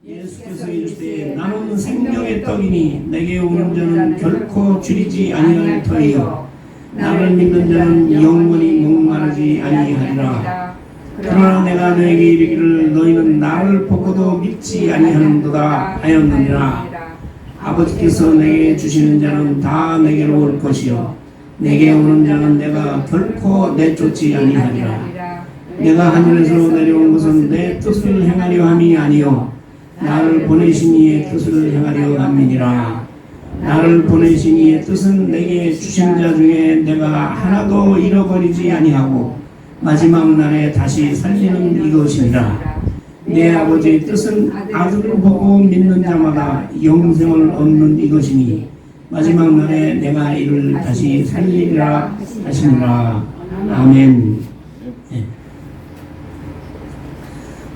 예수께서 이르시되 나는 생명의 떡이니 내게 오는 자는 결코 줄이지 아니할 터이요 나를 믿는 자는 영원히 목마르지 아니하리라. 그러나 내가 너에게 이르기를 너희는 나를 보고도 믿지 아니하는도다 하였느니라. 아버지께서 내게 주시는 자는 다 내게로 올 것이요 내게 오는 자는 내가 결코 내쫓지 아니하리라. 내가 하늘에서 내려온 것은 내 뜻을 행하려 함이 아니요 나를 보내신 이의 뜻을 행하려 함이니라. 나를 보내신 이의 뜻은 내게 주신 자 중에 내가 하나도 잃어버리지 아니하고 마지막 날에 다시 살리는 이것이니라. 내 아버지의 뜻은 아들을 보고 믿는 자마다 영생을 얻는 이것이니 마지막 날에 내가 이를 다시 살리리라 하시니라. 아멘. 네.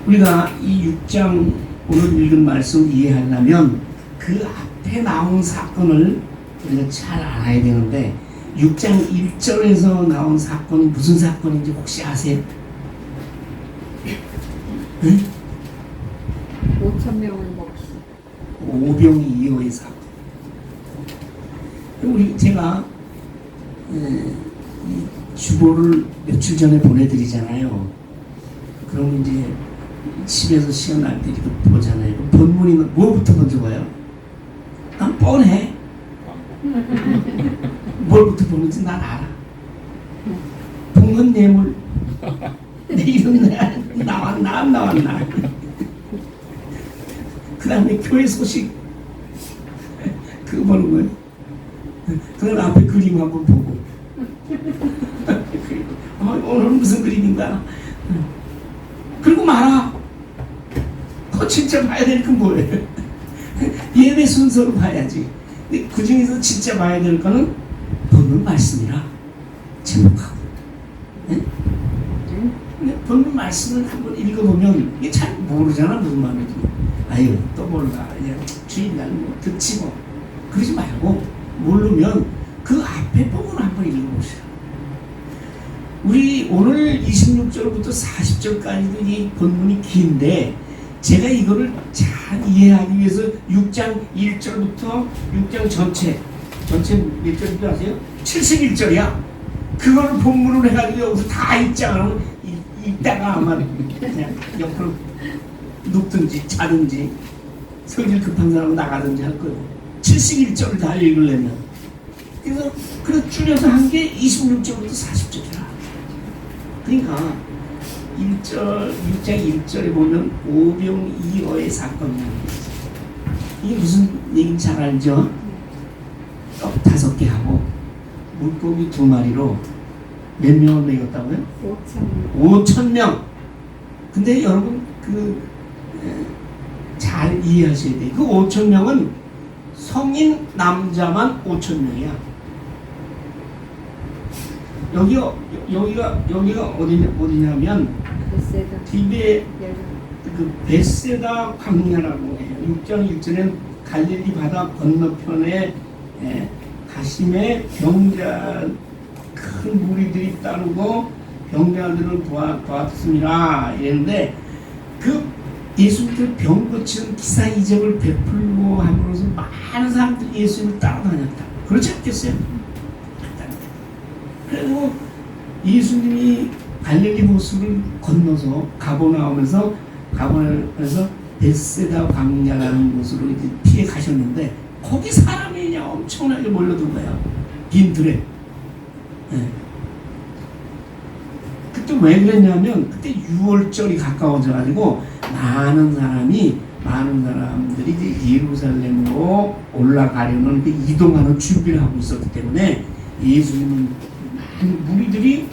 우리가 이 6장 오늘 읽은 말씀 이해하려면 그 앞에 나온 사건을 우리가 잘 알아야 되는데 6장 1절에서 나온 사건이 무슨 사건인지 혹시 아세요? 응? 5,000명을 먹시. 오병이 이어의 사건. 제가 이 주보를 며칠 전에 보내드리잖아요. 그럼 이제 집에서 시간 날 때 이렇게 보잖아요. 본문이 뭐부터 먼저 봐요? 난 뻔해. 뭘부터 보는지 난 알아. 본문 뇌물. 내 이름 나왔나 안 나왔나. 그 다음에 교회 소식. 그거 보는 거예요. 그 다음에 앞에 그림 한번 보고. 오늘은 무슨 그림인가. 그리고 말아. 그거 진짜 봐야 될 건 뭐예요? 예배 순서로 봐야지. 근데 그 중에서 진짜 봐야 될 거는 본문 말씀이라 제목하고. 네? 근데 본문 말씀을 한번 읽어보면 이게 잘 모르잖아 무슨 말인지. 아유 또 몰라. 그냥 주일날 뭐 듣지 뭐. 그러지 말고 모르면 그 앞에 본문 한번 읽어보세요. 우리 오늘 26절부터 40절까지도 이 본문이 긴데 제가 이거를 잘 이해하기 위해서 6장 1절부터 6장 전체 몇 절인지 아세요? 71절이야. 그걸 본문으로 해가지고 여기서 다 읽자 그러면 읽다가 아마 그냥 옆으로 눕든지 자든지 성질 급한 사람은 나가든지 할 거예요. 71절을 다 읽으려면. 그래서 줄여서 한 게 26절부터 40절이야. 그러니까 6장 1절에 보면 오병이어의 사건이라는 거죠. 이게 무슨 얘기인지 잘 알죠? 떡 5개 하고 물고기 2마리로 몇 명을 먹였다고요? 5,000명. 근데 여러분 잘 이해하셔야 돼요. 그 5,000명은 성인 남자만 5,000명이야. 여기가 어디냐면 디베 그 베세다 광야라고 해요. 6장 1절엔 갈릴리 바다 건너편에 가심에 병자 큰 무리들이 따르고 병자들을 도왔습니다. 이랬는데 그 예수님께서 병 고치는 기사 이적을 베풀고 함으로써 많은 사람들이 예수님을 따라다녔다. 그렇지 않겠어요? 그리고 예수님이 갈릴리 호수를 건너서 가보나오면서 베세다 광야라는 곳으로 이제 피해 가셨는데 거기 사람이 그냥 엄청나게 몰려든 거야. 긴 들에. 네. 그때 왜 그랬냐면 그때 6월절이 가까워져 가지고 많은 사람들이 이제 예루살렘으로 올라가려는 그 이동하는 준비를 하고 있었기 때문에 예수님은 많은 무리들이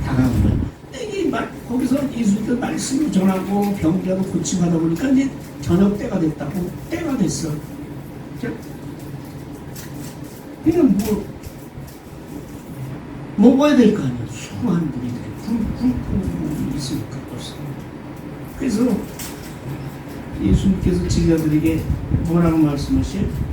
다가온 거예요. 이게 거기서 예수님께서 말씀을 전하고 병자도 고치고 하다 보니까 이제 저녁 때가 됐다고 때가 됐어. 그냥 먹어야 될 거 아니야. 수많은 무리들이 굶고 있으니까 벌써. 그래서 예수님께서 제자들에게 뭐라고 말씀하세요?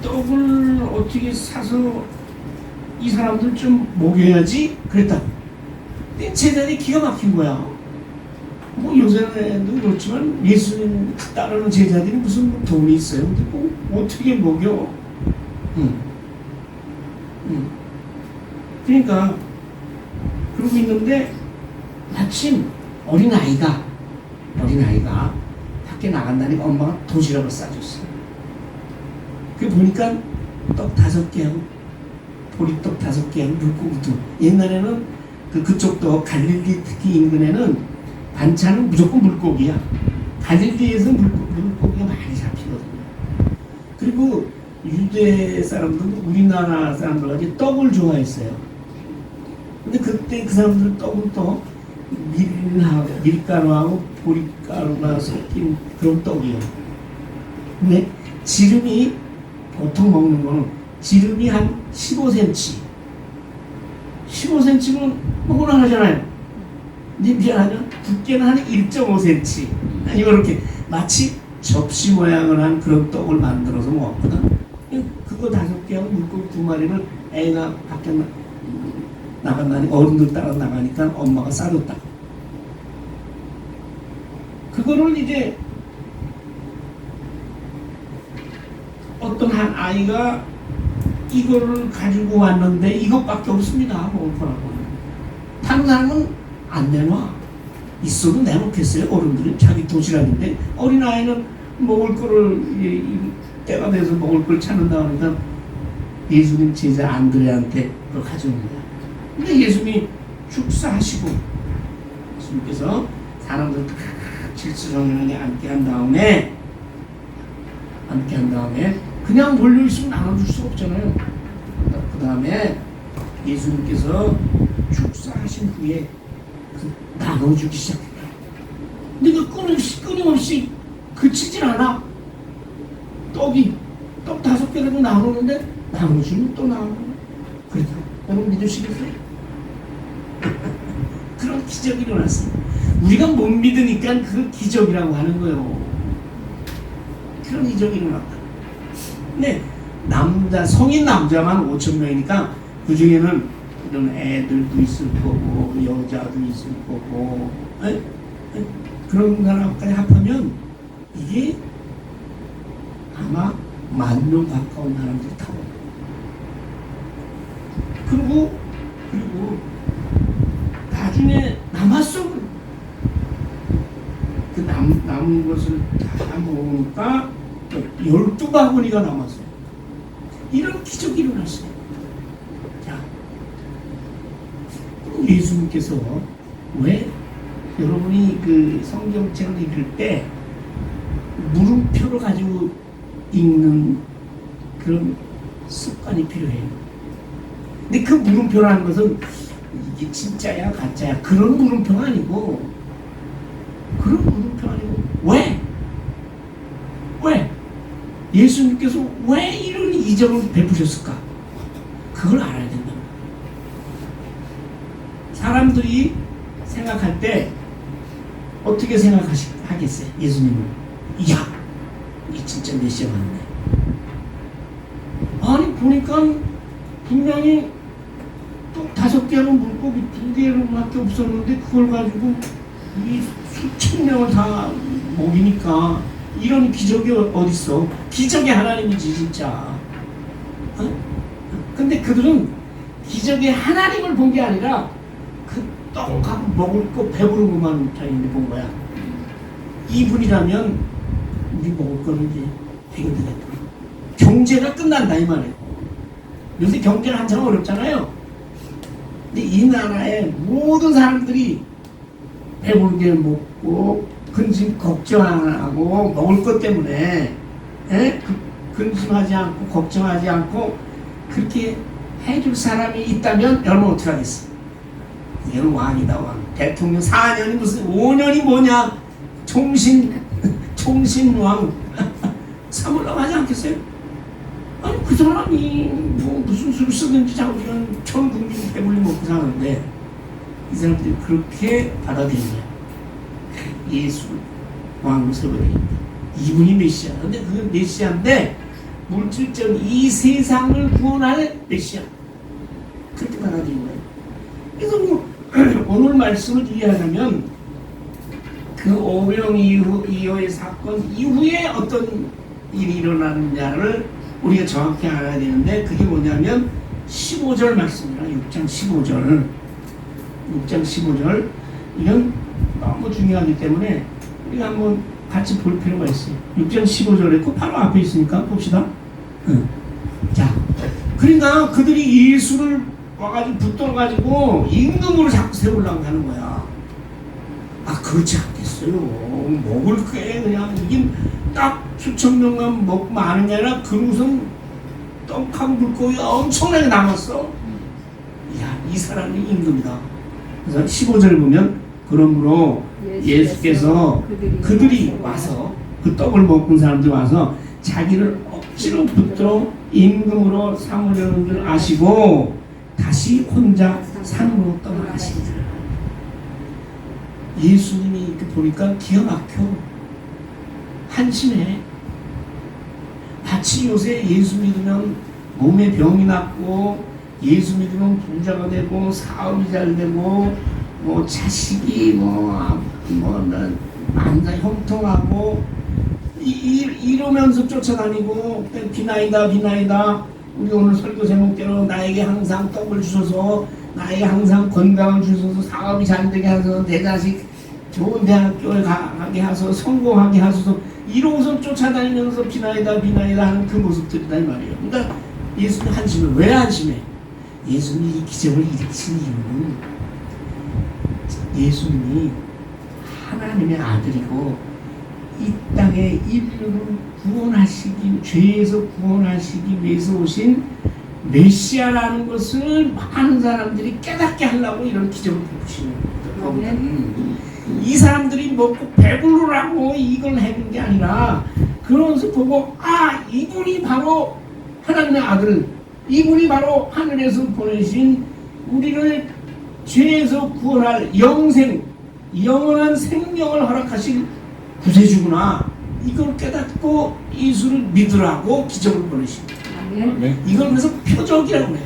떡을 어떻게 사서 이 사람들 좀 먹여야지 그랬다. 근데 제자들이 기가 막힌 거야. 뭐 요새도 그렇지만 예수님 따르는 제자들이 무슨 돈이 있어요. 근데 뭐 어떻게 먹여? 그러니까 그러고 있는데 마침 어린아이가 밖에 나간다니까 엄마가 도시락을 싸줬어. 그 보니까 떡 5개하고 보리떡 5개하고 물고기도. 옛날에는 그쪽도 갈릴리 특히 인근에는 반찬은 무조건 물고기야. 갈릴리에서 물고기가 많이 잡히거든요. 그리고 유대 사람들은 우리나라 사람들같이 떡을 좋아했어요. 근데 그때 그 사람들은 떡은 또 밀가루하고 보리가루가 섞인 그런 떡이에요. 근데 지름이 보통 먹는 거는 지름이 한 15cm. 15cm면 먹으나 하잖아요. 근데 미안하죠? 두께는 한 1.5cm. 이렇게 마치 접시 모양을 한 그런 떡을 만들어서 먹었거든. 그거 5개하고 물고기 2마리를 애가 밖에 나간다니 어른들 따라 나가니까 엄마가 싸줬다. 그거를 이제 어떤 한 아이가 이거를 가지고 왔는데 이것밖에 없습니다. 먹을 거라고. 다른 사람은 안 내놔. 있어도 내놓겠어요. 어른들은 자기 도시락인데 어린아이는 먹을 거를 때가 돼서 먹을 걸 찾는다 하니까 예수님 제자 안드레한테 그걸 가져온 거야. 근데 예수님이 축사하시고 예수님께서 사람들 질서정연하게 앉게 한 다음에 그냥 몰려있으면 나눠줄 수 없잖아요. 그 다음에 예수님께서 축사하신 후에 나눠주기 시작해요. 근데 그 끊임없이 그치질 않아. 떡 5개라도 나오는데 나눠주면 또 나오고. 그래서 여러분 믿으시겠어요? 그런 기적이 일어났어요. 우리가 못 믿으니까 그 기적이라고 하는 거예요. 그런 기적이 일어났다. 근데 성인 남자만 5,000명이니까 그 중에는 이런 애들도 있을 거고 여자도 있을 거고 그런 사람까지 합하면 이게 아마 10,000명 가까운 사람들이 타고. 그리고 나중에 남았어. 그 남은 것을 다 먹으니까 12바구니가 남았어요. 이런 기적이 일어났어요. 자, 예수님께서 왜 여러분이 그 성경책을 읽을 때 물음표를 가지고 읽는 그런 습관이 필요해요. 근데 그 물음표라는 것은 이게 진짜야 가짜야 그런 물음표가 아니고 왜? 예수님께서 왜 이런 이적을 베푸셨을까? 그걸 알아야 된다. 사람들이 생각할 때 어떻게 생각하겠어요? 예수님은 이야 이게 진짜 메시아 맞네. 아니 보니까 분명히 떡 5개는 물고기 2개밖에 없었는데 그걸 가지고 이 수천 명을 다 먹이니까 이런 기적이 어딨어? 기적이 하나님이지 진짜. 근데 그들은 기적의 하나님을 본 게 아니라 그 떡하고 먹을 거 배부른 것만 본 거야. 이분이라면 우리 먹을 거는 이제 해결되겠다. 경제가 끝난다 이 말이에요. 요새 경제가 한참 어렵잖아요. 근데 이 나라의 모든 사람들이 배부르게 먹고 근심 걱정 안 하고 먹을 것 때문에 근심하지 않고 걱정하지 않고 그렇게 해줄 사람이 있다면 여러분 어떻게 하겠어? 얘는 왕이다 왕. 대통령 4년이 무슨 5년이 뭐냐? 총신왕 삼으려고 하지 않겠어요? 아니 그 사람이 뭐 무슨 수를 쓰든지 자기는 전 국민 배불리 먹고 사는데 이 사람들이 그렇게 받아들인 거야. 예수 왕을 세워드립니다. 이분이 메시아. 근데 그건 메시아인데 물질적 이 세상을 구원할 메시아. 달아진 거예요. 그래서 뭐 오늘 말씀을 이해하려면 그 오병 이후의 사건 이후에 어떤 일이 일어나느냐를 우리가 정확히 알아야 되는데, 그게 뭐냐면 15절 말씀이라 6장 15절 6장 15절 이건 너무 중요하기 때문에 우리가 한번 같이 볼 필요가 있어요. 6장 15절에 그 바로 앞에 있으니까 봅시다. 자, 그러니까 그들이 예수를 와가지고 붙들어가지고 임금으로 자꾸 세우려고 하는 거야. 아, 그렇지 않겠어요. 먹을 게 그냥 이게 딱 수천 명만 먹고 마는 게 아니라 그릇은 떡하고 물고기가 엄청나게 남았어. 야, 이 사람이 임금이다. 그래서 15절 보면, 그러므로 예수께서 그들이 와서 그 떡을 먹은 사람들이 와서 자기를 억지로 붙들어 임금으로 삼으려는 줄 아시고 다시 혼자 산으로 떠나가시니라. 예수님이 이렇게 보니까 기가 막혀. 한심해. 마치 요새 예수 믿으면 몸에 병이 낫고, 예수 믿으면 부자가 되고, 사업이 잘 되고, 뭐 자식이 만사 형통하고 이러면서 쫓아다니고, 비나이다. 우리 오늘 설교 제목대로 나에게 항상 떡을 주셔서, 나에게 항상 건강을 주셔서, 사업이 잘 되게 하셔서, 내 자식 좋은 대학교에 가게 하셔서, 성공하게 하셔서, 이러고서 쫓아다니면서 비나이다 하는 그 모습들이다 이 말이에요. 그러니까 예수님 한심해. 왜 한심해? 예수님이 이 기적을 일으킨 이유는 예수님이 하나님의 아들이고 이 땅에 인류를 구원하시기, 죄에서 구원하시기 위해서 오신 메시아라는 것을 많은 사람들이 깨닫게 하려고 이런 기적을 베푸시는 겁니다. 이 사람들이 먹고 배부르라고 이걸 해준 게 아니라, 그러면서 보고, 아, 이분이 바로 하나님의 아들, 이분이 바로 하늘에서 보내신 우리를 죄에서 구원할 영원한 생명을 허락하신 구세주구나. 이걸 깨닫고 예수를 믿으라고 기적을 보내십니다. 이걸 그래서 표적이라고 해요.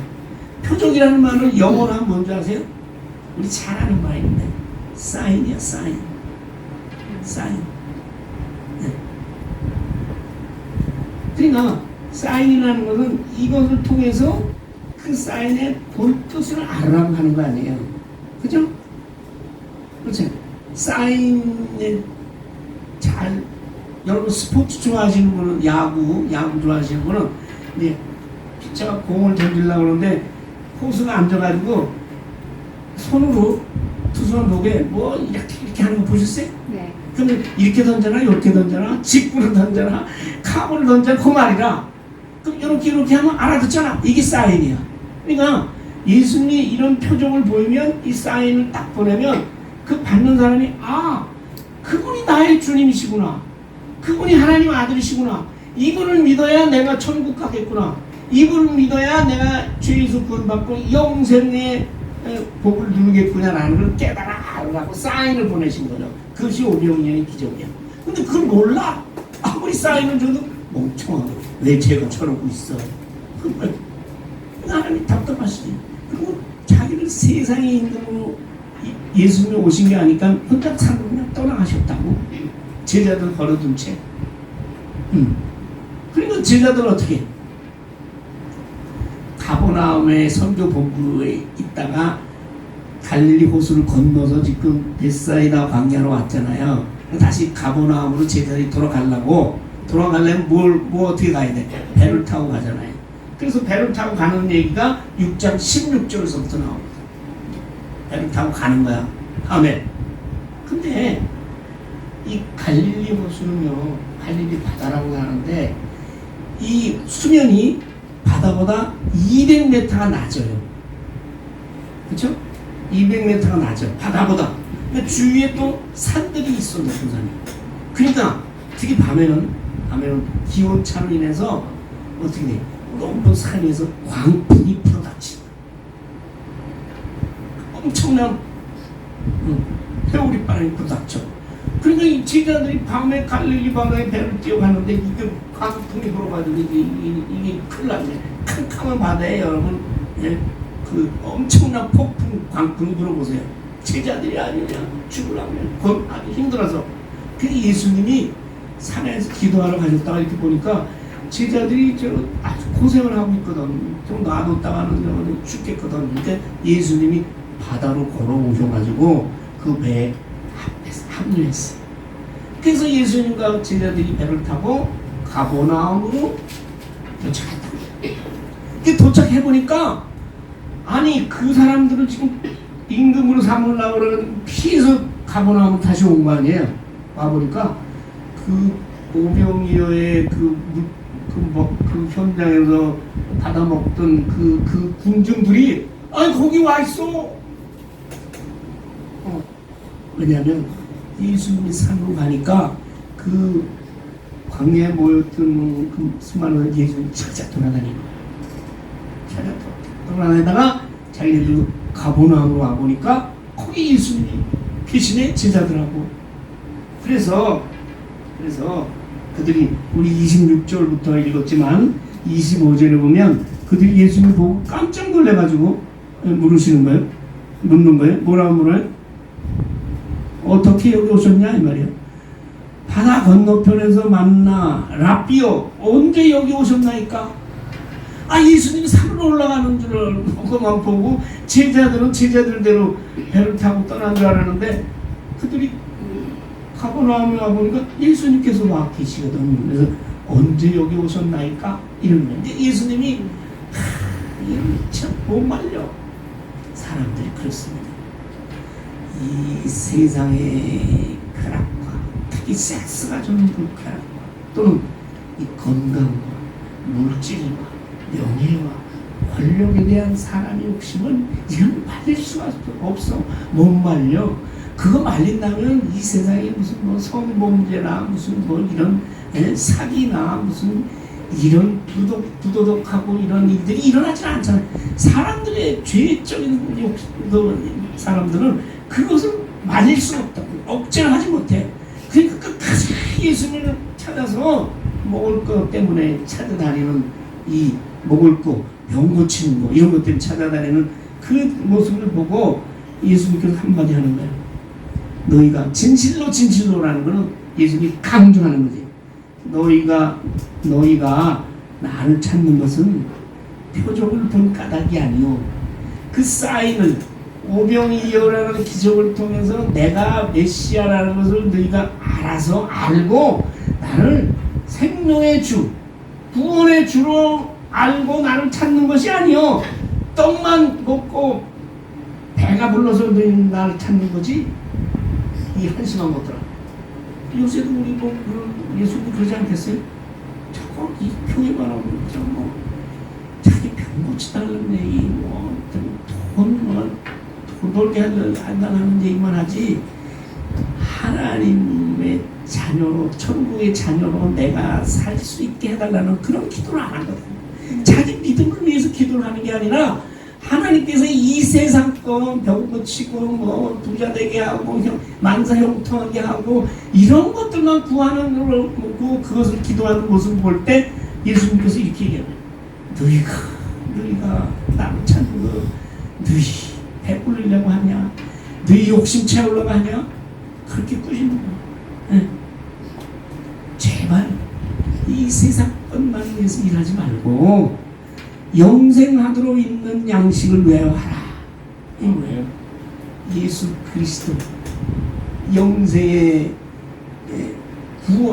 표적이라는 말은 영어로 뭔지 아세요? 우리 잘 아는 말인데 사인이야, 사인. 네. 그러니까 사인이라는 것은 이것을 통해서 그 사인의 본 뜻을 알아가는 하는 거 아니에요. 그죠? 그렇죠? 사인에 여러분 스포츠 좋아하시는 분은, 야구 좋아하시는 분은, 네, 피자가 공을 던지려고 그러는데 포수가 앉아가지고 손으로 투수가 목에 뭐 이렇게 하는 거 보셨어요? 네. 그러면 이렇게 던져라, 이렇게 던져라, 직구를 던져라, 카브를 던져라, 그 말이라. 그럼 이렇게 하면 알아듣잖아. 이게 사인이야. 그러니까 예수님이 이런 표정을 보이면, 이 사인을 딱 보내면 그 받는 사람이, 아, 그분이 나의 주님이시구나, 그분이 하나님 아들이시구나, 이분을 믿어야 내가 천국 가겠구나, 이분을 믿어야 내가 죄에서 구원받고 영생의 복을 누리겠구나라는 걸 깨달아라고 사인을 보내신 거죠. 그것이 오병이어의 기적이야. 근데 그걸 몰라. 아무리 사인을 줘도 멍청하고, 왜 제가 저러고 있어. 하나님 답답하시지. 그리고 자기를 세상의 임금으로 예수님이 오신 게 아니까 혼자 산으로 그냥 떠나가셨다고. 제자들 걸어둔 채. 그리고 제자들 어떻게? 가버나움의 선교 본부에 있다가 갈릴리 호수를 건너서 지금 벳사이다 광야로 왔잖아요. 다시 가버나움으로 제자들이 돌아가려면 뭐 어떻게 가야 돼? 배를 타고 가잖아요. 그래서 배를 타고 가는 얘기가 6장 16절에서부터 나옵니다. 배를 타고 가는 거야. 아멘. 근데 이 갈릴리 호수는요, 갈릴리 바다라고 하는데 이 수면이 바다보다 200m가 낮아요. 그렇죠? 200m가 낮아. 바다보다. 근데 주위에 또 산들이 있어, 높은 산이. 그러니까 특히 밤에는 기온차로 인해서 어떻게 돼? 높은 산에서 광풍이 불어닥치. 엄청난 회오리 바람이 불어닥쳐. 그러니까 이 제자들이 밤에 갈릴리 바다에 배를 뛰어가는데 이게 광풍이 불어가지고 이게 큰일 났네. 캄캄한 바다에 여러분, 예, 그 그 엄청난 폭풍 광풍이 불어보세요. 제자들이 아주 그냥 죽으려면 아주 힘들어서. 그 예수님이 산에서 기도하러 가셨다가 이렇게 보니까 제자들이 아주 고생을 하고 있거든. 좀 놔뒀다가는 죽겠거든. 그러니까 예수님이 바다로 걸어오셔가지고 그 배에 합류했어요. 그래서 예수님과 제자들이 배를 타고 가버나움으로 도착했다. 도착해보니까 아니 그 사람들은 지금 임금으로 삼으려고 그러는 피해서 가버나움으로 다시 온 거 아니에요. 와보니까 그 오병이어의 그 현장에서 받아먹던 그 군중들이 아니 거기 와 있어. 왜냐하면 예수님이 산으로 가니까 그 광야에 모였던 그 수많은 예수님 찾아 돌아다니는 거야. 돌아다니다가 자기들도 가버나움으로 와보니까 거기 예수님이 계시네, 제자들하고. 그래서 그들이 우리 26절부터 읽었지만 25절에 보면 그들이 예수님을 보고 깜짝 놀래가지고 묻는 거예요. 뭐라고 물어요? 어떻게 여기 오셨냐 이 말이에요. 바다 건너편에서 만나 라비오 언제 여기 오셨나이까? 예수님이 산으로 올라가는 줄을 그것만 보고 제자들은 제자들대로 배를 타고 떠난 줄 알았는데 그들이 가버나움에 와보니까 예수님께서 와 계시거든. 그래서 언제 여기 오셨나이까? 이런 거예요. 예수님이 참 못 말려. 사람들이 그렇습니다. 이 세상의 쾌락과 특히 섹스가 주는 그 쾌락과 또는 이 건강과 물질과 명예와 권력에 대한 사람의 욕심은 이건 말릴 수가 없어. 못 말려. 그거 말린다면 이 세상에 무슨 성범죄나 무슨 이런 사기나 무슨 이런 부도덕하고 이런 일들이 일어나지 않잖아요. 사람들의 죄적인 사람들은 그것을 말릴 수 없다고 억제를 하지 못해. 그러니까 끝까지 예수님을 찾아서 먹을 것 때문에 찾아다니는 이 먹을 거, 병 고치는 거 이런 것 때문에 찾아다니는 그 모습을 보고 예수님께서 한마디 하는 거예요. 너희가 진실로라는 것은 예수님이 강조하는 거지. 너희가 나를 찾는 것은 표적을 본 까닭이 아니오. 그 사인을 오병이어라는 기적을 통해서 내가 메시아라는 것을 너희가 알고 나를 생명의 주, 구원의 주로 알고 나를 찾는 것이 아니오. 떡만 먹고 배가 불러서 너희 나를 찾는 거지. 이 한심한 것들아. 요새도 우리 예수님 그러지 않겠어요? 자꾸 이 교회만 하면 자기 병 고치달라네. 돈 벌게 한다는 얘기만 하지. 하나님의 자녀로, 천국의 자녀로 내가 살 수 있게 해달라는 그런 기도를 안 하거든. 자기 믿음을 위해서 기도를 하는 게 아니라 하나님께서 이 세상 거 병 고치고 부자 되게 하고 만사 형통하게 하고 이런 것들만 구하는 걸로 그것을 기도하는 모습을 볼 때 예수님께서 이렇게 얘기해요. 너희가 나를 찾는 거 너희 배불리려고 하냐? 너희 욕심 채우려고 하냐? 그렇게 꾸시는 거야. 제발 이 세상 것만 위해서 일하지 말고 영생하도록 있는 양식을 외워하라. 이 뭐예요? 예수 그리스도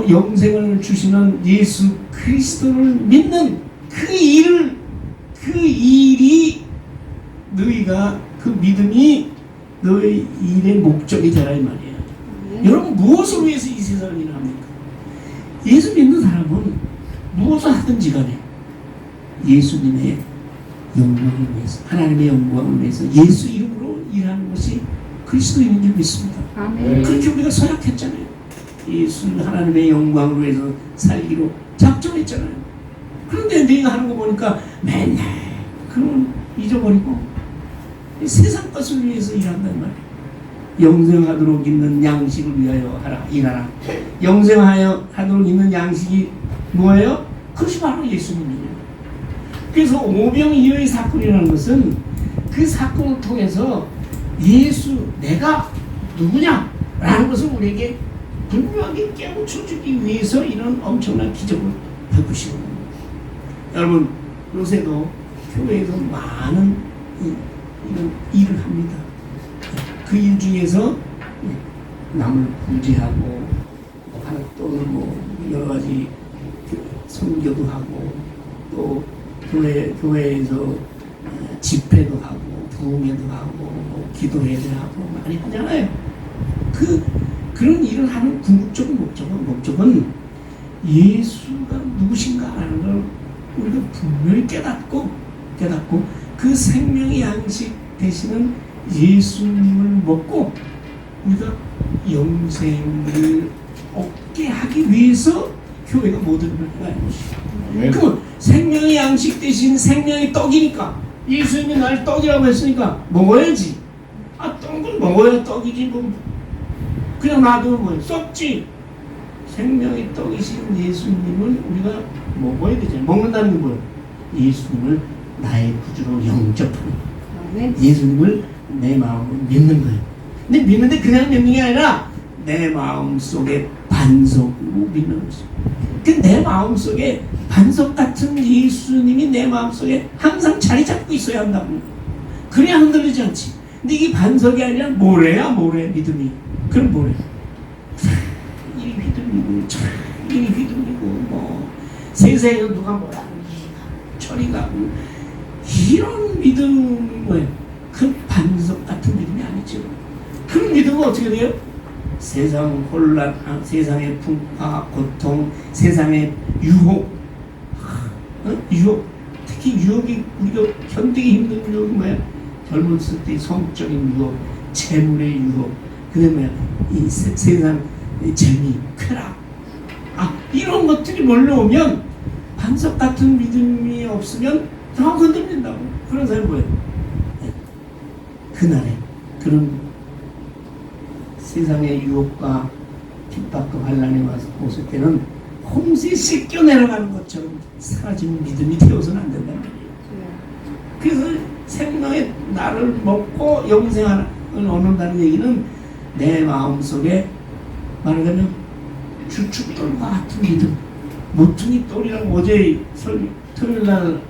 영생을 주시는 예수 그리스도를 믿는 그 일이 너희가 그 믿음이 너희 일의 목적이 되라 이 말이에요. 여러분 무엇을 위해서 이 세상을 일을 합니까? 예수 믿는 사람은 무엇을 하든지 간에 예수님의 영광을 위해서, 하나님의 영광을 위해서 예수 이름으로 일하는 것이 그리스도인인 줄 믿습니다. 아멘. 그렇게 우리가 서약했잖아요. 예수 하나님의 영광을 위해서 살기로 작정했잖아요. 그런데 내가 하는 거 보니까 맨날 그건 잊어버리고 세상 것을 위해서 일한단 말이에요. 영생하도록 있는 양식을 위하여 일하라. 영생하도록 있는 양식이 뭐예요? 그것이 바로 예수님이에요. 그래서 오병이어의 사건이라는 것은 그 사건을 통해서 예수 내가 누구냐라는 것을 우리에게 분명하게 깨우쳐주기 위해서 이런 엄청난 기적을 베푸시는 겁니다. 여러분 요새도 교회에서 많은 이런 일을 합니다. 그 일 중에서 남을 구제하고 또는 뭐 여러 가지 선교도 하고 또 교회에서 집회도 하고 부흥회도 하고 뭐 기도회도 하고 많이 하잖아요. 그런 일을 하는 궁극적인 목적은 예수가 누구신가라는 걸 우리가 분명히 깨닫고 그 생명의 양식 되시는 예수님을 먹고 우리가 영생을 얻게 하기 위해서 교회가 모든 걸 해야 것이죠. 그럼 생명의 양식 대신 생명의 떡이니까 예수님이 날 떡이라고 했으니까 먹어야지. 떡은 먹어야 떡이지 뭐 그냥 놔두면 뭐예요? 썩지. 생명의 떡이신 예수님을 우리가 먹어야 되잖아요. 먹는다는 게 뭐예요? 예수님을 나의 구주로 영접하는 예수님을 내 마음으로 믿는 거예요. 근데 믿는데 그냥 믿는 게 아니라 내 마음 속에 반석으로 믿는 거죠. 내 마음 속에 반석 같은 예수님이 내 마음 속에 항상 자리 잡고 있어야 한다고. 그래야 흔들리지 않지. 근데 이게 반석이 아니라 모래야 믿음이. 그럼 모래. 이리 휘둘리고 이리 휘둘리고 뭐 세상에 누가 뭐라 저리 가고 이런 믿음은 뭐예요? 그 반석 같은 믿음이 아니죠. 그 믿음은 어떻게 돼요? 세상 혼란, 세상의 풍파, 고통, 세상의 유혹, 유혹, 특히 유혹이 우리가 견디기 힘든 유혹이 뭐야? 젊었을 때 성적인 유혹, 재물의 유혹, 그다음에 뭐야? 이 세상 재미, 쾌락, 이런 것들이 몰려오면 반석 같은 믿음이 없으면 다 건드린다고. 그런 사람이 뭐예요? 그날에 그런 세상의 유혹과 핍박과 환란이 와서 오실 때는 홍수에 씻겨 내려가는 것처럼 사라지는 믿음이 되어서는 안 된단 말이에요. 그래서 생명의 나를 먹고 영생을 얻는다는 얘기는 내 마음속에 말하자면 주춧돌과 같은 믿음, 모퉁이 돌이라고 어제 토요일날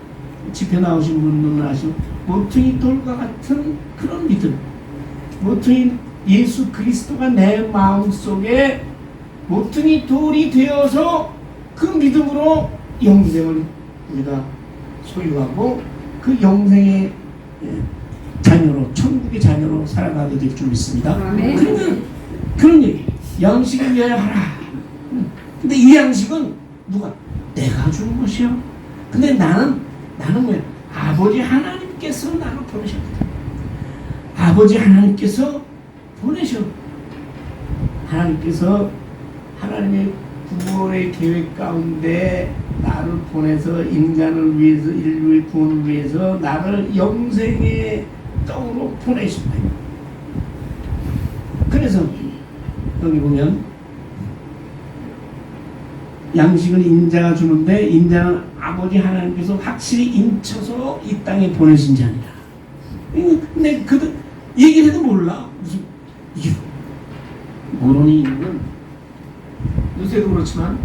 집회 나오신 분들은 아시고 모퉁이 돌과 같은 그런 믿음, 모퉁이 예수 그리스도가 내 마음속에 모퉁이 돌이 되어서 그 믿음으로 영생을 우리가 소유하고 그 영생의 자녀로 천국의 자녀로 살아가게 될 줄 믿습니다. 그러면 그런 얘기 양식을 위하여 하라. 근데 이 양식은 누가? 내가 주는 것이요. 근데 나는 뭐야? 아버지 하나님께서 나를 보내셨거든. 아버지 하나님께서 보내셔. 하나님께서 하나님의 구원의 계획 가운데 나를 보내서 인간을 위해서 인류의 구원을 위해서 나를 영생의 떡으로 보내신 거예요. 그래서 여기 보면 양식을 인자가 주는데 인자는 아버지 하나님께서 확실히 인쳐서 이 땅에 보내신 자니라. 근데 그 얘기를 해도 몰라. 무슨 이게 모르는 이유는 요새도 그렇지만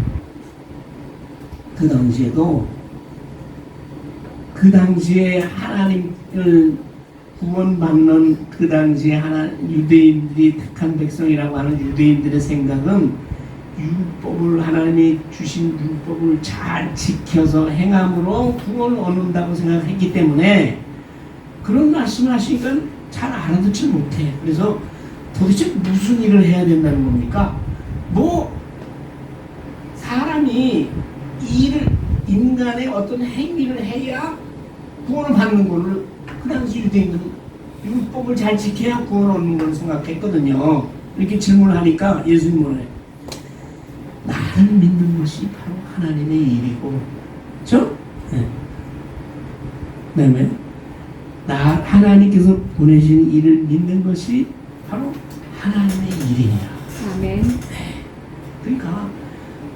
그 당시에 하나님을 구원받는 그 당시에 유대인들이 택한 백성이라고 하는 유대인들의 생각은 율법을 하나님이 주신 율법을 잘 지켜서 행함으로 구원을 얻는다고 생각했기 때문에 그런 말씀을 하시니까 잘 알아듣지 못해. 그래서 도대체 무슨 일을 해야 된다는 겁니까? 사람이 인간의 어떤 행위를 해야 구원을 받는 거를 그 당시 유대인들은 율법을 잘 지켜야 구원을 얻는 걸 생각했거든요. 이렇게 질문을 하니까 예수님이 뭐래? 나를 믿는 것이 바로 하나님의 일이고, 그렇죠? 네. 그다음에 하나님께서 보내신 일을 믿는 것이 바로 하나님의 일이니라. 아멘. 네. 그러니까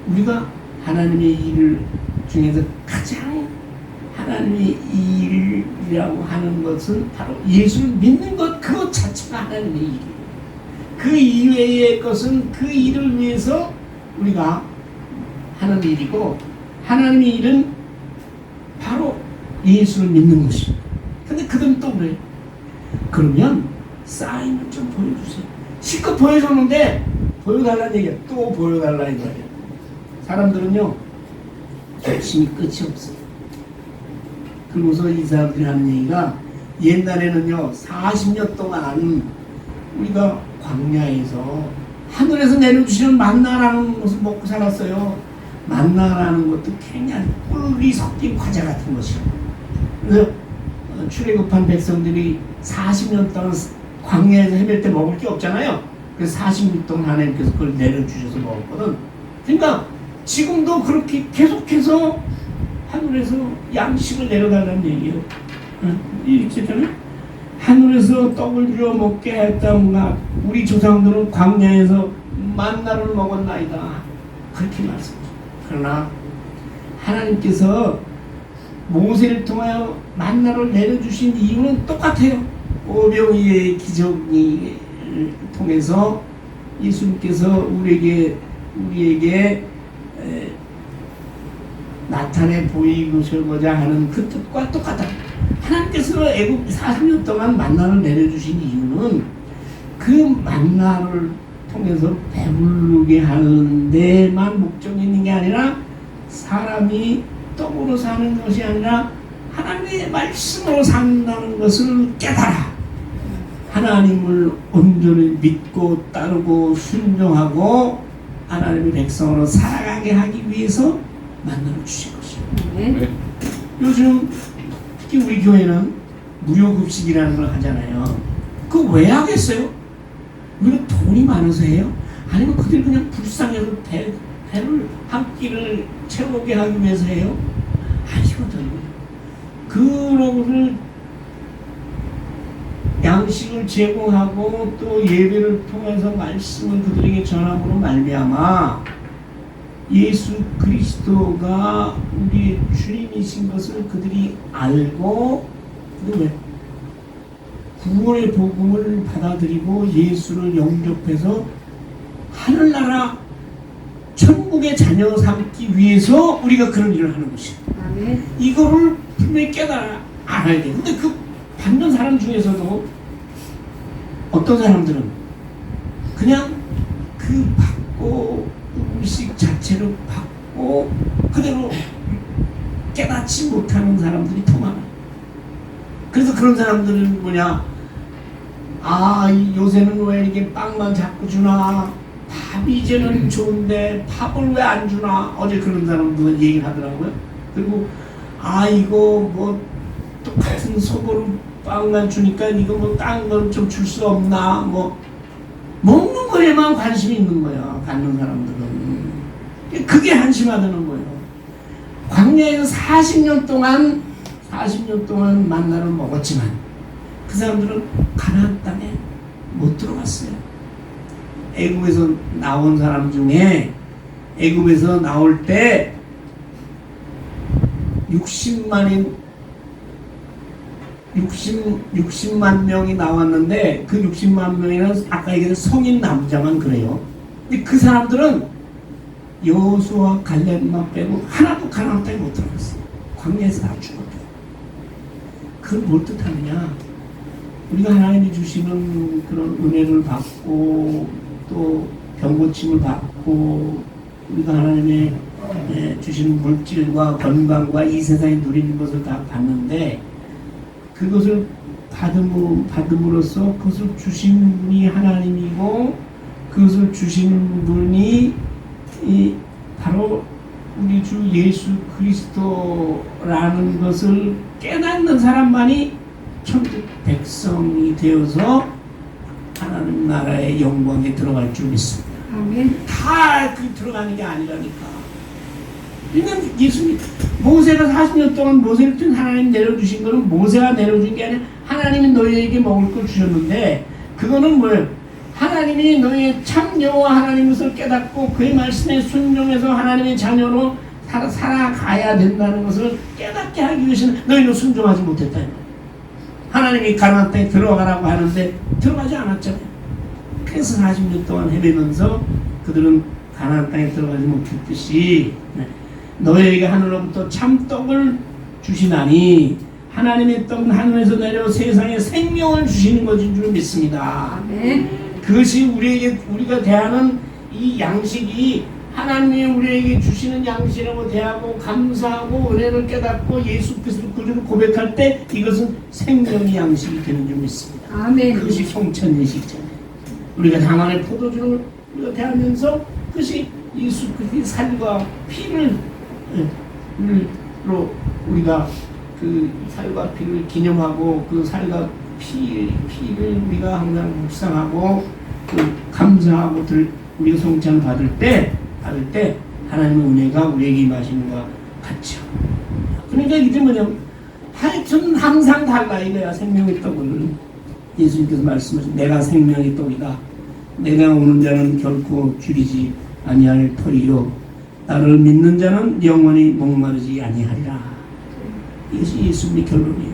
우리가 하나님의 일을 중에서 가장 하나님의 일이라고 하는 것은 바로 예수를 믿는 것 그것 자체가 하나님의 일이에요. 그 이외의 것은 그 일을 위해서 우리가 하는 일이고 하나님의 일은 바로 예수를 믿는 것입니다. 근데 그들은 또 그래요. 그러면 사인을 좀 보여주세요. 실컷 보여줬는데 보여달라는 얘기야. 또 보여달라 이거예요. 사람들은요 열심히 끝이 없어요. 그러고서 이 사람들이 하는 얘기가 옛날에는요 40년 동안 우리가 광야에서 하늘에서 내려주시는 만나라는 것을 먹고 살았어요. 만나라는 것도 굉장히 꿀이 섞인 과자 같은 것이에요. 그래서 출애굽한 백성들이 40년 동안 광야에서 헤맬 때 먹을 게 없잖아요. 그래서 40년 동안 하나님께서 그걸 내려주셔서 먹었거든. 그러니까 지금도 그렇게 계속해서 하늘에서 양식을 내려달라는 얘기예요. 이렇게 되잖아요. 하늘에서 떡을 주어 먹게 했다가 우리 조상들은 광야에서 만나를 먹었나이다. 그렇게 말씀하죠. 그러나 하나님께서 모세를 통하여 만나를 내려주신 이유는 똑같아요. 오병이의 기적을 통해서 예수님께서 우리에게 나타내 보이고자 하는 그 뜻과 똑같다. 하나님께서 애굽 40년 동안 만나를 내려주신 이유는 그 만나를 통해서 배부르게 하는 데만 목적이 있는 게 아니라 사람이 떡으로 사는 것이 아니라 하나님의 말씀으로 산다는 것을 깨달아 하나님을 온전히 믿고 따르고 순종하고 하나님의 백성으로 살아가게 하기 위해서 만나를 주신 것입니다. 네. 요즘 특히 우리 교회는 무료급식이라는 걸 하잖아요. 그거 왜 하겠어요? 우리가 돈이 많아서 해요? 아니면 그들이 그냥 불쌍해서 배를 한 끼를 채우게 하기 위해서 해요? 아니거든요. 그러고를 양식을 제공하고 또 예배를 통해서 말씀을 그들에게 전함으로 말미암아 예수 그리스도가 우리의 주님이신 것을 그들이 알고 왜? 구원의 복음을 받아들이고 예수를 영접해서 하늘나라 천국의 자녀 삼기 위해서 우리가 그런 일을 하는 것입니다. 아멘. 이거를 분명히 깨달아 알아야 돼. 근데 그 받는 사람 중에서도 어떤 사람들은 그냥 그 받고 음식 자체를 받고 그대로 깨닫지 못하는 사람들이 더 많아요. 그래서 그런 사람들은 뭐냐, 요새는 왜 이렇게 빵만 자꾸 주나, 밥이 이제는 좋은데 밥을 왜 안 주나, 어제 그런 사람들 얘기를 하더라고요. 그리고 이거 뭐 똑같은 소보름 빵만 주니까 이거 뭐 딴 건 좀 줄 수 없나, 뭐 먹는 거에만 관심이 있는 거야. 받는 사람들은 그게 한심하다는 거예요. 광야에서 40년 동안 만나를 먹었지만 그 사람들은 가나안 땅에 못 들어갔어요. 애굽에서 나온 사람 중에 애굽에서 나올 때 60만 명이 나왔는데 그 60만 명에는 아까 얘기한 성인 남자만 그래요. 근데 그 사람들은 여호수아 갈렙만 빼고 하나도 가나안 땅에 못 들어갔어요. 광야에서 다 죽었대요. 그걸 뭘 뜻하느냐? 우리가 하나님이 주시는 그런 은혜를 받고 또 병고침을 받고 우리가 하나님의 주시는 물질과 건강과 이 세상에 누리는 것을 다 받는데 그것을 받음으로써 그것을 주신 분이 하나님이고 그것을 주신 분이 바로 우리 주 예수 그리스도라는 것을 깨닫는 사람만이 천국 백성이 되어서 하나님 나라의 영광에 들어갈 줄 믿습니다. 아멘. 다 들어가는 게 아니라니까. 그러니까 예수님, 모세가 40년 동안 모세를 통해 하나님 내려주신 거는 모세가 내려준 게 아니라 하나님이 너희에게 먹을 걸 주셨는데 그거는 뭐예요? 하나님이 너희의 참 여호와 하나님 것을 깨닫고 그의 말씀에 순종해서 하나님의 자녀로 살아가야 된다는 것을 깨닫게 하기 위해서는 너희는 순종하지 못했다. 하나님이 가나안 땅에 들어가라고 하는데 들어가지 않았잖아요. 그래서 40년 동안 헤매면서 그들은 가나안 땅에 들어가지 못했듯이 너희에게 하늘로부터 참떡을 주시나니 하나님의 떡은 하늘에서 내려 세상에 생명을 주시는 것인 줄 믿습니다. 그것이 우리가 대하는 이 양식이 하나님이 우리에게 주시는 양식이라고 대하고 감사하고 은혜를 깨닫고 예수 그리스도 구주를 고백할 때 이것은 생명의 양식이 되는 줄 믿습니다. 아멘. 그것이 성천예식이잖아요. 우리가 당안의 포도주를 우리가 대하면서 그것이 예수 그리스도의 살과 피를 우리가 그 살과 피를 기념하고 그 살과 피를 우리가 항상 묵상하고 그 감사하고 우리가 성찬을 받을 때 하나님의 은혜가 우리에게 임하시는 것 같죠. 그러니까 이게 뭐냐면 하여튼 항상 달라 이거야. 생명의 떡을 예수님께서 말씀하신 내가 생명의 떡이다. 내가 오는 자는 결코 줄이지 아니할 터이요 나를 믿는 자는 영원히 목마르지 아니하리라. 이것이 예수님의 결론이에요.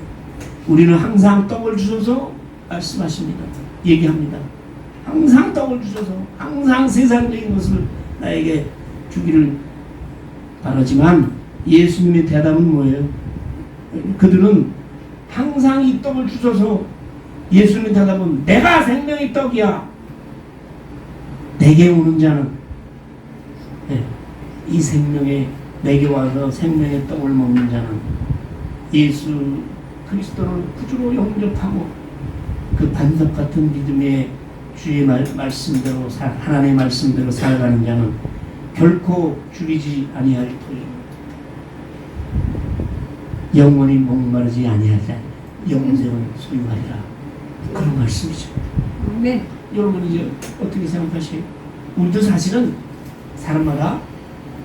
우리는 항상 떡을 주셔서 말씀하십니다. 얘기합니다. 항상 떡을 주셔서 항상 세상적인 것을 나에게 주기를 바라지만 예수님의 대답은 뭐예요? 그들은 항상 이 떡을 주셔서 예수님의 대답은 내가 생명의 떡이야. 내게 오는 자는 이 생명의 내게 와서 생명의 떡을 먹는 자는 예수 그리스도를 구주로 영접하고 그 반석 같은 믿음의 주의 말씀대로 하나님의 말씀대로 살아가는 자는 결코 죽이지 아니할 터이요 영원히 목마르지 아니하리라. 영생을 소유하리라. 그런 말씀이죠. 네. 여러분 이제 어떻게 생각하세요? 우리도 사실은 사람마다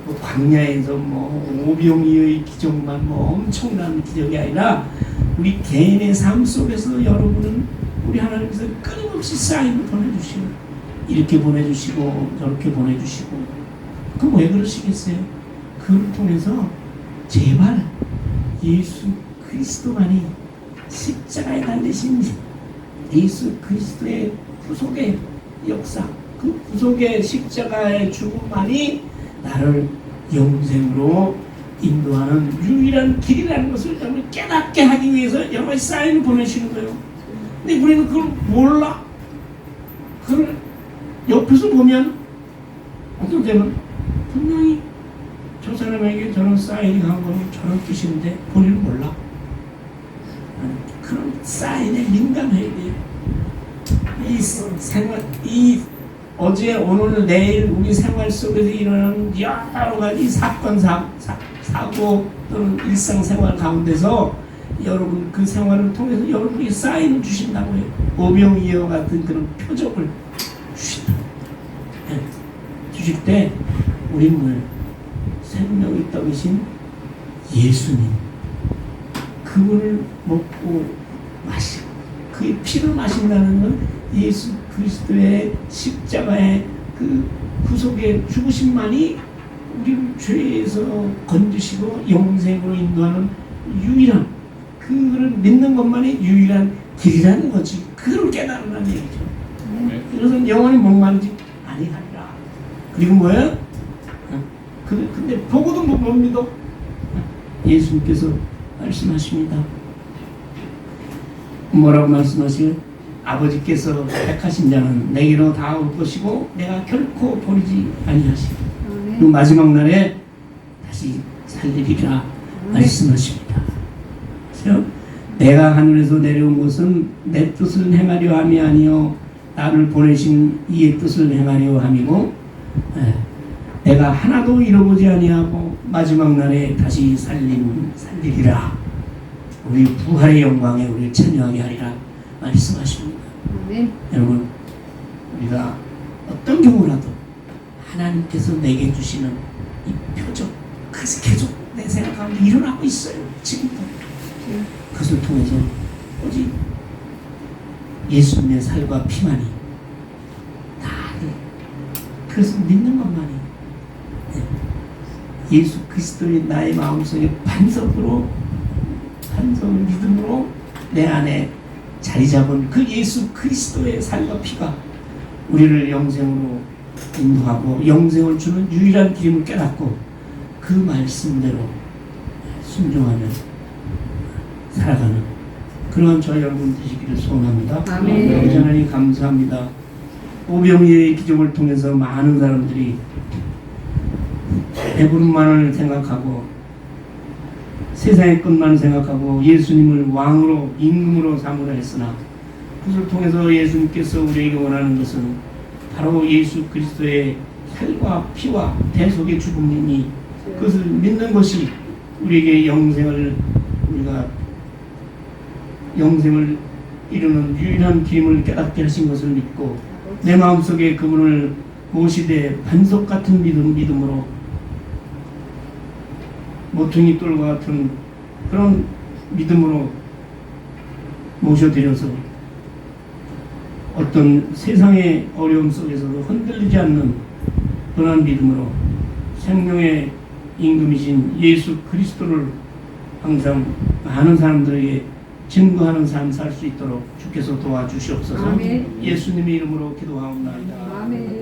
뭐 광야에서 뭐 오병이어의 기적만 뭐 엄청난 기적이 아니라 우리 개인의 삶 속에서 여러분은 우리 하나님께서 끊임없이 사인을 보내주시고 이렇게 보내주시고 저렇게 보내주시고 그럼 왜 그러시겠어요? 그걸 통해서 제발 예수 그리스도만이 십자가에 달리신 예수 그리스도의 구속의 역사 그 구속의 십자가의 죽음만이 나를 영생으로 인도하는 유일한 길이라는 것을 여러분 깨닫게 하기 위해서 여러 가지 사인을 보내시는 거예요. 근데 우리는 그걸 몰라. 그걸 옆에서 보면 어떤 때는 분명히 저 사람에게 저런 사인이 간 거는 저런 뜻인데 본인은 몰라. 그런 사인에 민감해야 돼요. 이 생활, 어제, 오늘, 내일 우리 생활 속에서 일어나는 여러 가지 사건, 사고 또는 일상생활 가운데서 여러분 그 생활을 통해서 여러분이 사인을 주신다고 해요. 오병이어 같은 그런 표적을 주신다. 네. 주실 때 우리는 뭐예요? 생명의 떡이신 예수님 그분을 먹고 마시고 그의 피를 마신다는 건 예수 그리스도의 십자가의 그 구속의 죽으심만이 우리를 죄에서 건지시고 영생으로 인도하는 유일한 그를 믿는 것만이 유일한 길이라는 거지. 그걸 깨달으라는 얘기죠. 그래서 영원히 목마르지 아니하리라. 그리고 뭐예요? 근데 보고도 못 믿어. 예수님께서 말씀하십니다. 뭐라고 말씀하세요? 아버지께서 택하신 자는 내게로 다 올 것이고 내가 결코 버리지 아니하시고 그 마지막 날에 다시 살리리라 말씀하십니다. 그렇죠? 내가 하늘에서 내려온 것은 내 뜻을 행하려 함이 아니요 나를 보내신 이의 뜻을 행하려 함이고 내가 하나도 잃어보지 아니하고 마지막 날에 다시 살리리라. 우리 부활의 영광에 우리를 참여하게 하리라 말씀하십니다. 여러분 우리가 어떤 경우라도 하나님께서 내게 주시는 이 표적 그것이 계속 내 생각 가운데 일어나고 있어요. 지금도 그것을 통해서 오직 예수님의 살과 피만이 나를 그래서 믿는 것만이 예수 그리스도의 나의 마음속에 반석으로 믿음으로 내 안에 자리 잡은 그 예수 그리스도의 살과 피가 우리를 영생으로 인도하고 영생을 주는 유일한 길임을 깨닫고 그 말씀대로 순종하며 살아가는 그러한 저희 여러분 되시기를 소원합니다. 아멘. 아버지 하나님 감사합니다. 오병이의 기적을 통해서 많은 사람들이 배부름만을 생각하고 세상의 것만 생각하고 예수님을 왕으로 임금으로 삼으려 했으나 그것을 통해서 예수님께서 우리에게 원하는 것은 바로 예수 그리스도의 살과 피와 대속의 죽음이니 그것을 믿는 것이 우리에게 영생을 이루는 유일한 길임을 깨닫게 하신 것을 믿고 내 마음속에 그분을 모시되 반석 같은 믿음으로 모퉁이 돌과 같은 그런 믿음으로 모셔드려서 어떤 세상의 어려움 속에서도 흔들리지 않는 그런 믿음으로 생명의 임금이신 예수 그리스도를 항상 많은 사람들에게 증거하는 삶 살 수 있도록 주께서 도와주시옵소서. 아멘. 예수님의 이름으로 기도하옵나이다. 아멘.